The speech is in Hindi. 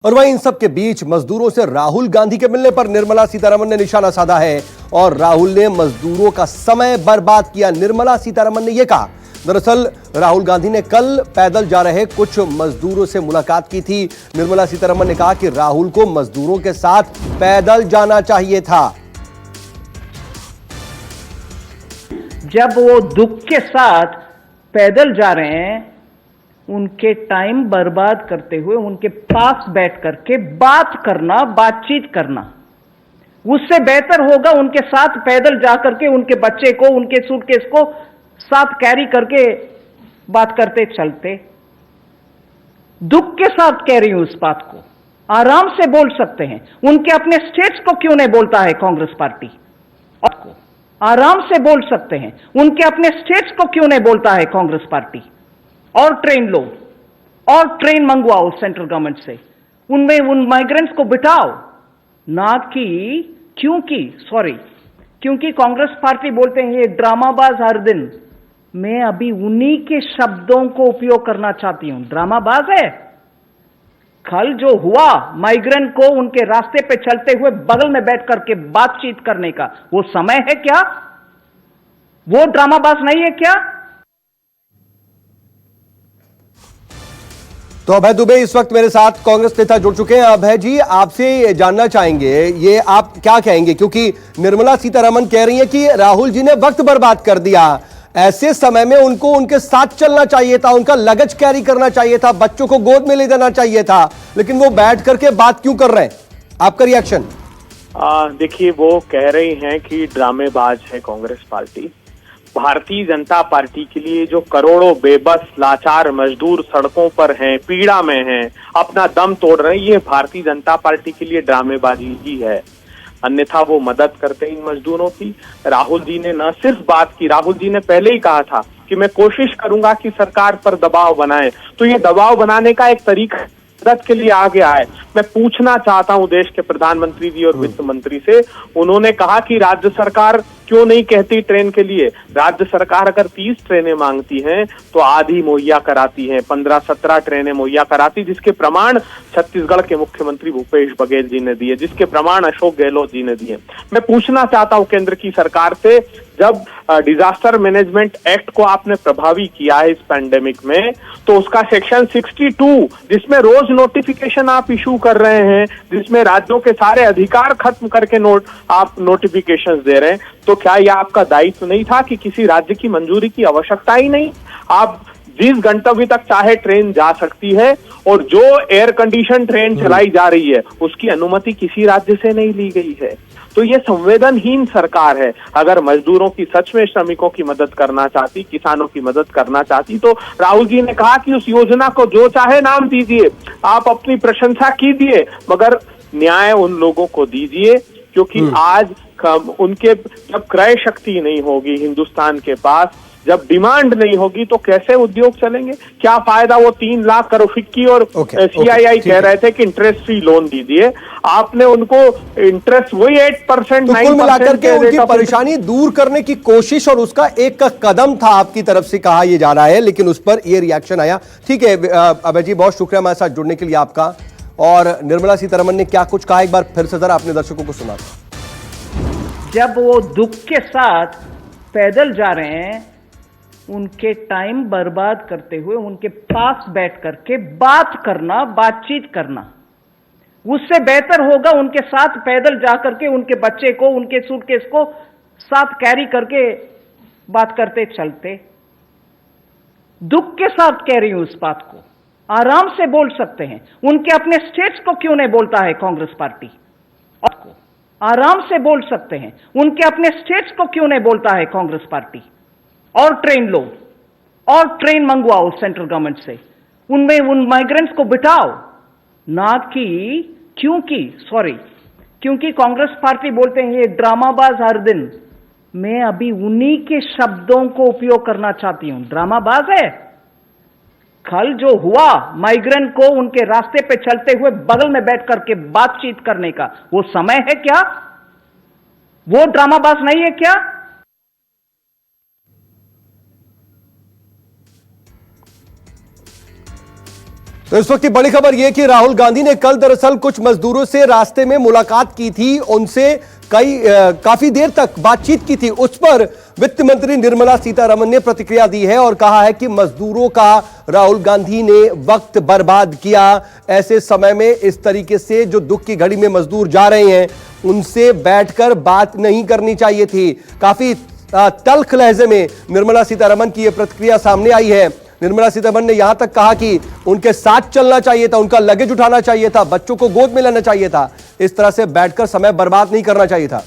और वहीं इन सब के बीच मजदूरों से राहुल गांधी के मिलने पर निर्मला सीतारमण ने निशाना साधा है और राहुल ने मजदूरों का समय बर्बाद किया। निर्मला सीतारमण ने यह कहा, दरअसल राहुल गांधी ने कल पैदल जा रहे कुछ मजदूरों से मुलाकात की थी। निर्मला सीतारमण ने कहा कि राहुल को मजदूरों के साथ पैदल जाना चाहिए था। जब वो दुख के साथ पैदल जा रहे हैं, उनके टाइम बर्बाद करते हुए उनके पास बैठ करके बात करना, बातचीत करना, उससे बेहतर होगा उनके साथ पैदल जा करके उनके बच्चे को, उनके सूटकेस को साथ कैरी करके बात करते चलते। दुख के साथ कह रही हूं इस बात को, आराम से बोल सकते हैं। उनके अपने स्टेट्स को क्यों नहीं बोलता है कांग्रेस पार्टी? आपको आराम से बोल सकते हैं। उनके अपने स्टेट्स को क्यों नहीं बोलता है कांग्रेस पार्टी? और ट्रेन लो, और ट्रेन मंगवाओ सेंट्रल गवर्नमेंट से, उनमें उन माइग्रेंट्स को बिठाओ। ना कि क्योंकि कांग्रेस पार्टी बोलते हैं ये ड्रामाबाज हर दिन। मैं अभी उन्हीं के शब्दों को उपयोग करना चाहती हूं। ड्रामाबाज है। कल जो हुआ माइग्रेंट को उनके रास्ते पे चलते हुए बगल में बैठ करके बातचीत करने का, वो समय है क्या? वो ड्रामाबाज नहीं है क्या? तो अभय दुबे इस वक्त मेरे साथ कांग्रेस नेता जुड़ चुके हैं। अभय जी, आपसे जानना चाहेंगे, ये आप क्या कहेंगे, क्योंकि निर्मला सीतारमण कह रही हैं कि राहुल जी ने वक्त बर्बाद कर दिया। ऐसे समय में उनको उनके साथ चलना चाहिए था, उनका लगेज कैरी करना चाहिए था, बच्चों को गोद में ले जाना चाहिए था, लेकिन वो बैठ करके बात क्यों कर रहे हैं? आपका रिएक्शन? देखिए, वो कह रही हैं कि ड्रामेबाज है कांग्रेस पार्टी। भारतीय जनता पार्टी के लिए जो करोड़ों बेबस लाचार मजदूर सड़कों पर हैं, पीड़ा में हैं, अपना दम तोड़ रहे हैं, ये भारतीय जनता पार्टी के लिए ड्रामेबाजी ही है। अन्यथा वो मदद करते हैं इन मजदूरों की। राहुल जी ने न सिर्फ बात की, राहुल जी ने पहले ही कहा था कि मैं कोशिश करूंगा कि सरकार पर दबाव बनाए। तो ये दबाव बनाने का एक तरीका मदद के लिए आगे आए। मैं पूछना चाहता हूं देश के प्रधानमंत्री जी और वित्त मंत्री से, उन्होंने कहा कि राज्य सरकार क्यों नहीं कहती ट्रेन के लिए? राज्य सरकार अगर 30 ट्रेनें मांगती हैं तो आधी मुहैया कराती है, 15-17 ट्रेनें मुहैया कराती, जिसके प्रमाण छत्तीसगढ़ के मुख्यमंत्री भूपेश बघेल जी ने दिए, जिसके प्रमाण अशोक गहलोत जी ने दिए। मैं पूछना चाहता हूं केंद्र की सरकार से, जब डिजास्टर मैनेजमेंट एक्ट को आपने प्रभावी किया है इस पैंडेमिक में, तो उसका सेक्शन 62 जिसमें रोज नोटिफिकेशन आप इशू कर रहे हैं, जिसमें राज्यों के सारे अधिकार खत्म करके आप नोटिफिकेशंस दे रहे हैं, तो क्या यह आपका दायित्व नहीं था कि किसी राज्य की मंजूरी की आवश्यकता ही नहीं? आप जिस गंतव्य तक चाहे ट्रेन जा सकती है, और जो एयर कंडीशन ट्रेन चलाई जा रही है उसकी अनुमति किसी राज्य से नहीं ली गई है। तो ये संवेदनहीन सरकार है। अगर मजदूरों की, सच में श्रमिकों की मदद करना चाहती, किसानों की मदद करना चाहती, तो राहुल जी ने कहा कि उस योजना को जो चाहे नाम दीजिए, आप अपनी प्रशंसा कीजिए, मगर न्याय उन लोगों को दीजिए, क्योंकि आज उनके जब क्रय शक्ति नहीं होगी हिंदुस्तान के पास, जब डिमांड नहीं होगी, तो कैसे उद्योग चलेंगे? क्या फायदा वो 3 लाख करोड़? फिक्की और सीआईआई कह रहे थे कि इंटरेस्ट फ्री लोन दीजिए, आपने उनको इंटरेस्ट वही 8%, तो कुल मिलाकर के उनकी परेशानी दूर करने की कोशिश और उसका एक कदम था आपकी तरफ से, कहा यह जा रहा है, लेकिन उस पर यह रिएक्शन आया। ठीक है अभय जी, बहुत शुक्रिया हमारे साथ जुड़ने के लिए आपका। और निर्मला सीतारमण ने क्या कुछ कहा, एक बार फिर से जरा अपने दर्शकों को सुना। जब वो दुख के साथ पैदल जा रहे हैं, उनके टाइम बर्बाद करते हुए उनके पास बैठ करके बात करना, बातचीत करना, उससे बेहतर होगा उनके साथ पैदल जा करके उनके बच्चे को, उनके सूटकेस को साथ कैरी करके बात करते चलते। दुख के साथ कह रही हूं इस बात को, आराम से बोल सकते हैं। उनके अपने स्टेट्स को क्यों नहीं बोलता है कांग्रेस पार्टी? आपको आराम से बोल सकते हैं। उनके अपने स्टेट्स को क्यों नहीं बोलता है कांग्रेस पार्टी? और ट्रेन लो, और ट्रेन मंगवाओ सेंट्रल गवर्नमेंट से, उनमें उन माइग्रेंट्स को बिठाओ। ना कि क्योंकि कांग्रेस पार्टी बोलते हैं ये ड्रामाबाज हर दिन। मैं अभी उन्हीं के शब्दों को उपयोग करना चाहती हूं। ड्रामाबाज है। कल जो हुआ माइग्रेंट को उनके रास्ते पे चलते हुए बगल में बैठ करके बातचीत करने का, वो समय है क्या? वो ड्रामाबाज नहीं है क्या? तो इस वक्त की बड़ी खबर यह कि राहुल गांधी ने कल दरअसल कुछ मजदूरों से रास्ते में मुलाकात की थी, उनसे काफी देर तक बातचीत की थी। उस पर वित्त मंत्री निर्मला सीतारमण ने प्रतिक्रिया दी है और कहा है कि मजदूरों का राहुल गांधी ने वक्त बर्बाद किया। ऐसे समय में इस तरीके से जो दुख की घड़ी में मजदूर जा रहे हैं उनसे बैठकर बात नहीं करनी चाहिए थी। काफी तल्ख लहजे में निर्मला सीतारमण की यह प्रतिक्रिया सामने आई है। निर्मला सीतारमण ने यहां तक कहा कि उनके साथ चलना चाहिए था, उनका लगेज उठाना चाहिए था, बच्चों को गोद में लेना चाहिए था, इस तरह से बैठकर समय बर्बाद नहीं करना चाहिए था।